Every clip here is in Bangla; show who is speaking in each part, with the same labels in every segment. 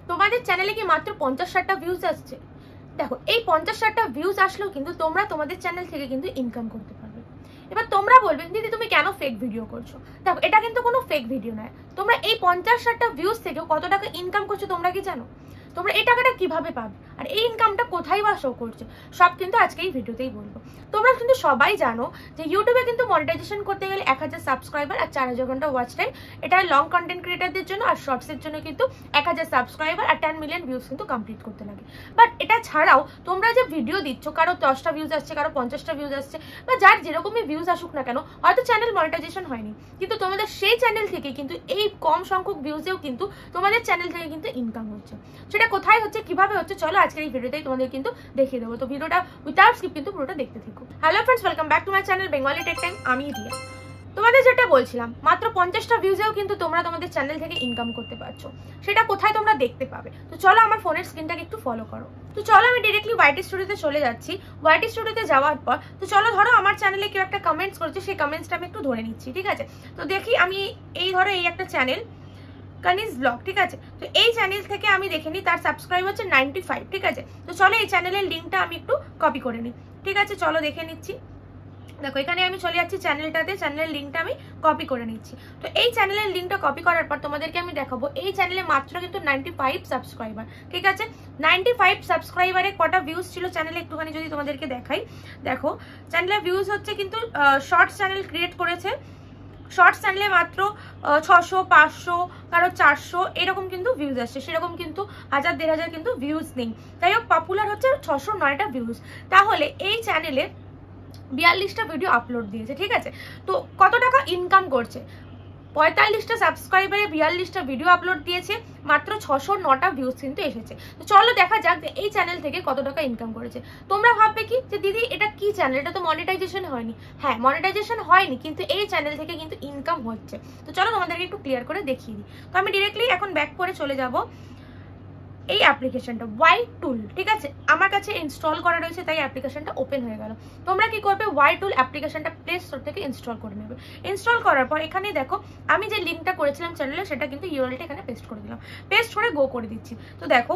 Speaker 1: তোমাদের চ্যানেলে কি মাত্র 50-60টা ভিউজ আসছে? দেখো, এই 50-60টা ভিউজ আসলেও কিন্তু তোমরা তোমাদের চ্যানেল থেকে কিন্তু ইনকাম করতে পারবে। এবার তোমরা বলবে দিদি তুমি কেন ফেক ভিডিও করছো? দেখো, এটা কিন্তু কোনো ফেক ভিডিও নয়। তোমরা এই 50-60টা ভিউজ থেকেও কত টাকা ইনকাম করছো তোমরা কি জানো? তোমরা এই টাকাটা কিভাবে পাবে, আর এই ইনকামটা কোথায় বা শো করছে, সব কিন্তু আজকে এই ভিডিওতেই বলবো। তোমরা কিন্তু সবাই জানো যে ইউটিউবে কিন্তু মনিটাইজেশন করতে গেলে 1000 সাবস্ক্রাইবার আর 4000 ঘন্টা ওয়াচ টাইম, এটা লং কন্টেন্ট ক্রিয়েটারদের জন্য, আর শর্টসের জন্য কিন্তু 1000 সাবস্ক্রাইবার আর 10 মিলিয়ন ভিউজ কিন্তু কমপ্লিট করতে লাগে। বাট এটা ছাড়াও তোমরা যে ভিডিও দিচ্ছ, কারো 10টা ভিউজ আসছে, কারো 50টা ভিউজ আসছে, বা যার যেরকমই ভিউজ আসুক না কেন, হয়তো চ্যানেল মনিটাইজেশন হয়নি, কিন্তু তোমাদের সেই চ্যানেল থেকে কিন্তু এই কম সংখ্যক ভিউজেও কিন্তু তোমাদের চ্যানেল থেকে কিন্তু ইনকাম হচ্ছে। সেটা কোথায় হচ্ছে, কিভাবে হচ্ছে, চলো আজকের এই ভিডিওতেই তোমাদের কিন্তু দেখিয়ে দেবো। তো ভিডিওটা উইথাউট স্কিপ কিন্তু পুরোটা দেখতে থাকো। Hello friends, welcome back to my channel Bengali tech time. আমি রিয়া। তোমাদের যেটা বলছিলাম, মাত্র 50টা ভিউজেও কিন্তু তোমরা তোমাদের চ্যানেল থেকে ইনকাম করতে পারছো। সেটা কোথায় তোমরা দেখতে পাবে? তো চলো আমার ফোনের স্ক্রিনটাকে একটু ফলো করো। তো চলো আমি ডিরেক্টলি ওয়াইটি স্টুডিওতে চলে যাচ্ছি। ওয়াইটি স্টুডিওতে যাওয়ার পর তো চলো, ধরো আমার চ্যানেলে কেউ একটা কমেন্টস করেছে, সেই কমেন্টসটা আমি একটু ধরে নিচ্ছি, ঠিক আছে? তো দেখি আমি ধরো এই একটা চ্যানেল কানিজ ব্লগ, ঠিক আছে? তো এই চ্যানেল থেকে আমি দেখে নিই, তার সাবস্ক্রাইব হচ্ছে 95, ঠিক আছে? তো চলো এই চ্যানেলের লিঙ্কটা আমি একটু কপি করে নিই, ঠিক আছে? চলো দেখে নিচ্ছি। দেখো, এখানে আমি চলে যাচ্ছি চ্যানেলটাতে, চ্যানেলের লিঙ্কটা আমি কপি করে নিচ্ছি। তো এই চ্যানেলের লিঙ্কটা কপি করার পর তোমাদেরকে আমি দেখাবো এই চ্যানেলে মাত্র কিন্তু 95 সাবস্ক্রাইবার, ঠিক আছে? 95 সাবস্ক্রাইবারে কটা ভিউজ ছিল চ্যানেলে একটুখানি যদি তোমাদেরকে দেখাই। দেখো, চ্যানেলের ভিউজ হচ্ছে কিন্তু শর্টস চ্যানেল ক্রিয়েট করেছে, শর্টস চ্যানেলে মাত্র 600, 500, কারো 400 এরকম কিন্তু ভিউজ আসছে, সেরকম কিন্তু 1000-1500 কিন্তু ভিউজ নেই। তাই হোক, পপুলার হচ্ছে 609টা ভিউজ। তাহলে এই চ্যানেলে 42টা ভিডিও আপলোড দিয়েছে, ঠিক আছে? তো কত টাকা ইনকাম করছে? 45টা সাবস্ক্রাইবারে 42টা ভিডিও আপলোড দিয়েছে, মাত্র 609টা ভিউজ কিন্তু এসেছে। তো চলো দেখা যাক যে এই চ্যানেল থেকে কত টাকা ইনকাম করেছে। তোমরা ভাববে কি যে দিদি এটা কি চ্যানেল, এটা তো মনিটাইজেশন হয়নি। হ্যাঁ, মনিটাইজেশন হয়নি, কিন্তু এই চ্যানেল থেকে কিন্তু ইনকাম হচ্ছে। তো চলো তোমাদেরকে একটু ক্লিয়ার করে দেখিয়ে দিই। তো আমি ডিরেক্টলি এখন ব্যাক করে চলে যাব এই অ্যাপ্লিকেশনটা ওয়াই টুল, ঠিক আছে? আমার কাছে ইনস্টল করা রয়েছে, তাই অ্যাপ্লিকেশনটা ওপেন হয়ে গেল। তোমরা কি করবে, ওয়াই টুল অ্যাপ্লিকেশনটা প্লে স্টোর থেকে ইনস্টল করে নেবে। ইনস্টল করার পর এখানে দেখো আমি যে লিঙ্কটা করেছিলাম চ্যানেলে, সেটা কিন্তু ইউআরএলটা এখানে পেস্ট করে দিলাম, পেস্ট করে গো করে দিচ্ছি। তো দেখো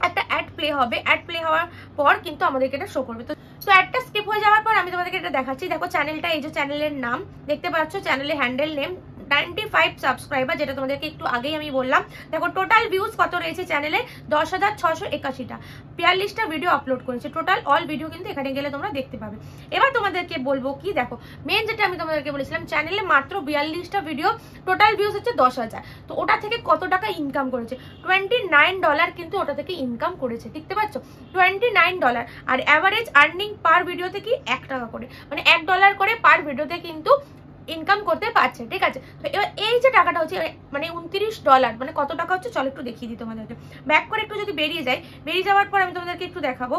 Speaker 1: একটা অ্যাড প্লে হবে, অ্যাড প্লে হওয়ার পর কিন্তু আমাদেরকে এটা শো করবে। তো অ্যাডটা স্কিপ হয়ে যাওয়ার পর আমি তোমাদেরকে এটা দেখাচ্ছি। দেখো চ্যানেলটা, এই যে চ্যানেলের নাম দেখতে পাচ্ছ, চ্যানেলের হ্যান্ডেল নেম 95 সাবস্ক্রাইবার, যেটা তোমাদেরকে একটু আগেই আমি বললাম। দেখো টোটাল ভিউজ কত রয়েছে চ্যানেলে, 10,681টা, 42টা ভিডিও আপলোড করেছে। টোটাল অল ভিডিও কিন্তু এখানে গেলে তোমরা দেখতে পাবে। এবার তোমাদেরকে বলবো কি, দেখো মেন যেটা আমি তোমাদেরকে বলেছিলাম, চ্যানেলে মাত্র 42টা ভিডিও, টোটাল ভিউজ হচ্ছে 10,000। তো ওটা থেকে কত টাকা ইনকাম করেছে? $29 কিন্তু ওটা থেকে ইনকাম করেছে, দেখতে পাচ্ছ? $29। আর অ্যাভারেজ আর্নিং পার ভিডিওতে কি 1 টাকা করে, মানে $1 করে পার ভিডিওতে কিন্তু ইনকাম করতে পারছে, ঠিক আছে? তো এবার এই যে টাকাটা হচ্ছে মানে $29, মানে কত টাকা হচ্ছে চলো একটু দেখিয়ে দিই তোমাদেরকে। ব্যাক করে একটু যদি বেরিয়ে বেরিয়ে যাওয়ার পর আমি তোমাদেরকে একটু দেখাবো।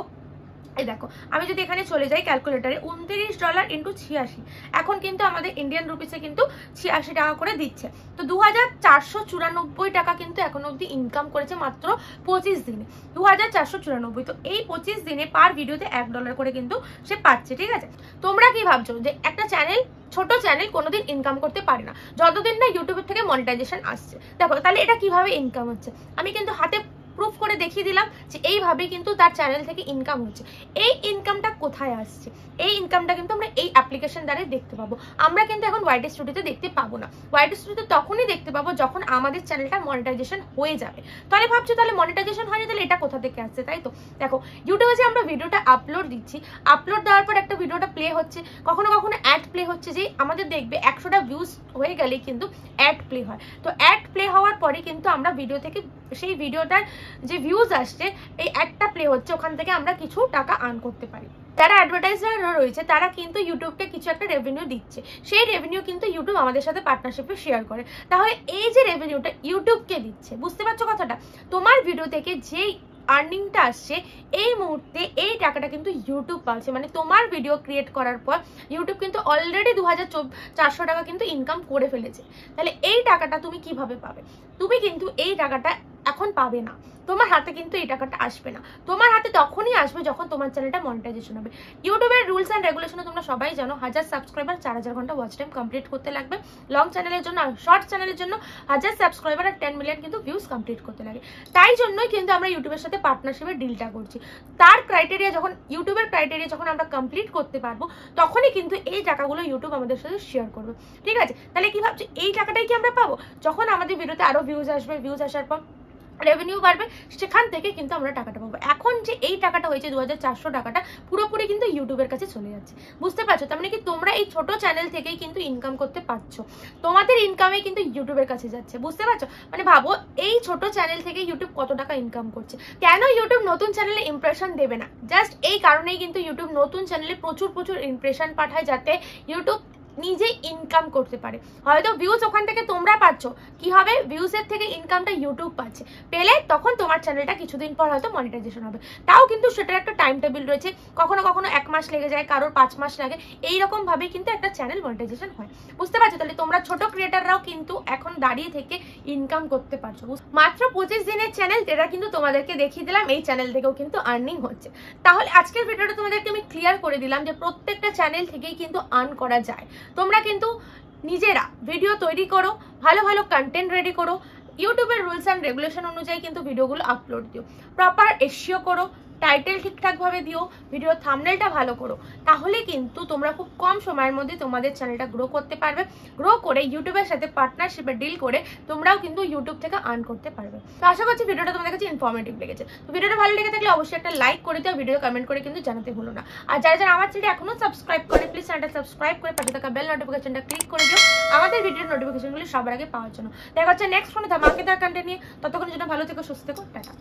Speaker 1: এই দেখো, আমি যদি এখানে চলে যাই ক্যালকুলেটারে, $29 × 86, এখন কিন্তু আমাদের ইন্ডিয়ান রুপিসে কিন্তু 86 টাকা করে দিচ্ছে। তো 2494 টাকা কিন্তু এখন অবধি ইনকাম করেছে মাত্র 25 দিনে, 2494। তো এই 25 দিনে পার ভিডিওতে $1 করে কিন্তু সে পাচ্ছে, ঠিক আছে? তোমরা কি ভাবছো যে একটা চ্যানেল, ছোট চ্যানেল কোনোদিন ইনকাম করতে পারে না যতদিন না ইউটিউবের থেকে মনিটাইজেশন আসছে? দেখো তাহলে এটা কিভাবে ইনকাম হচ্ছে, আমি কিন্তু হাতে প্রুফ করে দেখিয়ে দিলাম যে এইভাবে কিন্তু তার চ্যানেল থেকে ইনকাম হচ্ছে। এই ইনকামটা কোথায় আসছে? এই ইনকামটা কিন্তু আমরা এই অ্যাপ্লিকেশন দ্বারাই দেখতে পাবো। আমরা কিন্তু এখন ওয়াইটি স্টুডিওতে দেখতে পাবো না। ওয়াইটি স্টুডিওতে তখনই দেখতে পাবো যখন আমাদের চ্যানেলটা মনিটাইজেশন হয়ে যাবে। তাহলে ভাবছো তাহলে মনিটাইজেশন হয়নি, তাহলে এটা কোথা থেকে আসছে, তাই তো? দেখো ইউটিউবে যে আমরা ভিডিওটা আপলোড দিচ্ছি, আপলোড দেওয়ার পর একটা ভিডিওটা প্লে হচ্ছে, কখনো কখনো অ্যাড প্লে হচ্ছে, যে আমাদের দেখবে 100টা ভিউজ হয়ে গেলে কিন্তু অ্যাড প্লে হয়। তো অ্যাড প্লে হওয়ার পরে কিন্তু আমরা ভিডিও থেকে, সেই ভিডিওটার যে ভিউজ আসছে, এই অ্যাডটা প্লে হচ্ছে, ওখান থেকে আমরা কিছু টাকা আর্ন করতে পারি। যারা অ্যাডভার্টাইজার রয়েছে তারা কিন্তু ইউটিউবকে কিছু একটা রেভিনিউ দিচ্ছে, সেই রেভিনিউ কিন্তু ইউটিউব আমাদের সাথে পার্টনারশিপে শেয়ার করে। তাহলে এই যে রেভিনিউটা ইউটিউবকে দিচ্ছে, বুঝতে পারছো কথাটা? তোমার ভিডিও থেকে যেই আর্নিংটা আসছে এই মুহূর্তে, এই টাকাটা কিন্তু ইউটিউব পাচ্ছে। মানে তোমার ভিডিও ক্রিয়েট করার পর ইউটিউব কিন্তু অলরেডি 2400 টাকা কিন্তু ইনকাম করে ফেলেছে। তাহলে এই টাকাটা তুমি কিভাবে পাবে? তুমি কিন্তু এই টাকাটা এখন পাবে না, তোমার হাতে কিন্তু এই টাকাটা আসবে না। তোমার হাতে তখনই আসবে যখন তোমার চ্যানেলটা মনিটাইজেশন হবে। ইউটিউবের রুলস অ্যান্ড রেগুলেশনে তোমরা সবাই জানো, 1000 সাবস্ক্রাইবার 4000 ঘন্টা ওয়াচ টাইম কমপ্লিট করতে লাগবে। লং চ্যানেলের জন্য আর শর্ট চ্যানেলের জন্য 1000 সাবস্ক্রাইবার আর 10 মিলিয়ন কিন্তু ভিউজ কমপ্লিট করতে লাগে। তাই জন্যই কিন্তু আমরা ইউটিউবের সাথে পার্টনারশিপের ডিলটা করছি। তার ক্রাইটেরিয়া যখন, ইউটিউবের ক্রাইটেরিয়া যখন আমরা কমপ্লিট করতে পারবো, তখনই কিন্তু এই টাকাগুলো ইউটিউব আমাদের সাথে শেয়ার করবে। ঠিক আছে, তাহলে কি ভাবছি এই টাকাটাই কি আমরা পাবো? যখন আমাদের ভিডিওতে আরো ভিউজ আসবে, ভিউজ আসার পর রেভিনিউ বাড়বে, সেখান থেকে কিন্তু আমরা টাকাটা পাবো। এখন যে এই টাকাটা হয়েছে 2400 টাকাটা পুরোপুরি কিন্তু ইউটিউবের কাছে চলে যাচ্ছে। বুঝতে পারছো? তার মানে কি তোমরা এই ছোট চ্যানেল থেকেই কিন্তু ইনকাম করতে পারছো, তোমাদের ইনকামে কিন্তু ইউটিউবের কাছে যাচ্ছে। বুঝতে পারছো? মানে ভাবো এই ছোট চ্যানেল থেকে ইউটিউব কত টাকা ইনকাম করছে। কেন ইউটিউব নতুন চ্যানেলে ইমপ্রেশন দেবে না? জাস্ট এই কারণেই কিন্তু ইউটিউব নতুন চ্যানেলে প্রচুর ইমপ্রেশন পাঠায়, যাতে ইউটিউব নিজে ইনকাম করতে পারে। হয়তো ভিউজ ওখান থেকে তোমরা পাচ্ছ, কি হবে ভিউজের থেকে ইনকামটা ইউটিউব পাচ্ছে, পেলে তখন তোমার চ্যানেলটা কিছুদিন পর হয়তো মনিটাইজেশন হবে। তাও কিন্তু সেটার একটা টাইম টেবিল রয়েছে, কখনো কখনো 1 মাস লেগে যায়, কারোর 5 মাস লাগে, এইরকম ভাবে কিন্তু একটা চ্যানেল মনিটাইজেশন হয়। বুঝতে পারছো? তাহলে তোমরা ছোট ক্রিয়েটাররাও কিন্তু এখন দাঁড়িয়ে থেকে ইনকাম করতে পারছো। মাত্র 25 দিনের চ্যানেল, এটা কিন্তু তোমাদেরকে দেখিয়ে দিলাম, এই চ্যানেল থেকেও কিন্তু আর্নিং হচ্ছে। তাহলে আজকের ভিডিওটা তোমাদেরকে আমি ক্লিয়ার করে দিলাম যে প্রত্যেকটা চ্যানেল থেকেই কিন্তু আর্ন করা যায়। তোমরা কিন্তু নিজেরা ভিডিও তৈরি করো, ভালো ভালো কন্টেন্ট রেডি করো, ইউটিউবের রুলস অ্যান্ড রেগুলেশন অনুযায়ী কিন্তু ভিডিওগুলো আপলোড দিও, প্রপার এসইও করো, টাইটেল ঠিকঠাক ভাবে দিও, ভিডিও থাম্বনেলটা ভালো করো, তাহলে কিন্তু তোমরা খুব কম সময়ের মধ্যে তোমাদের চ্যানেলটা গ্রো করতে পারবে। গ্রো করে ইউটিউবের সাথে পার্টনারশিপে ডিল করে তোমরাও কিন্তু ইউটিউব থেকে আর্ন করতে পারবে। তো আশা করছি ভিডিওটা তোমাদের কাছে ইনফরমেটিভ লেগেছে। তো ভিডিওটা ভালো লেগে থাকলে অবশ্যই একটা লাইক করে দিও, ভিডিও কমেন্ট করে কিন্তু জানাতে ভুলো না। আর যারা যারা আমার চ্যানেল এখনো সাবস্ক্রাইব করে, প্লিজ চ্যানেলটা সাবস্ক্রাইব করে পাশে থাকা বেল নোটিফিকেশনটা ক্লিক করে দিও আমাদের ভিডিওর নোটিফিকেশনগুলো সবার আগে পাওয়ার জন্য। দেখা হচ্ছে নেক্সট কোনো ধামাকেদার কন্টেন্ট নিয়ে। ততক্ষণের জন্য ভালো থেকো, সুস্থ থেকো, টাটা।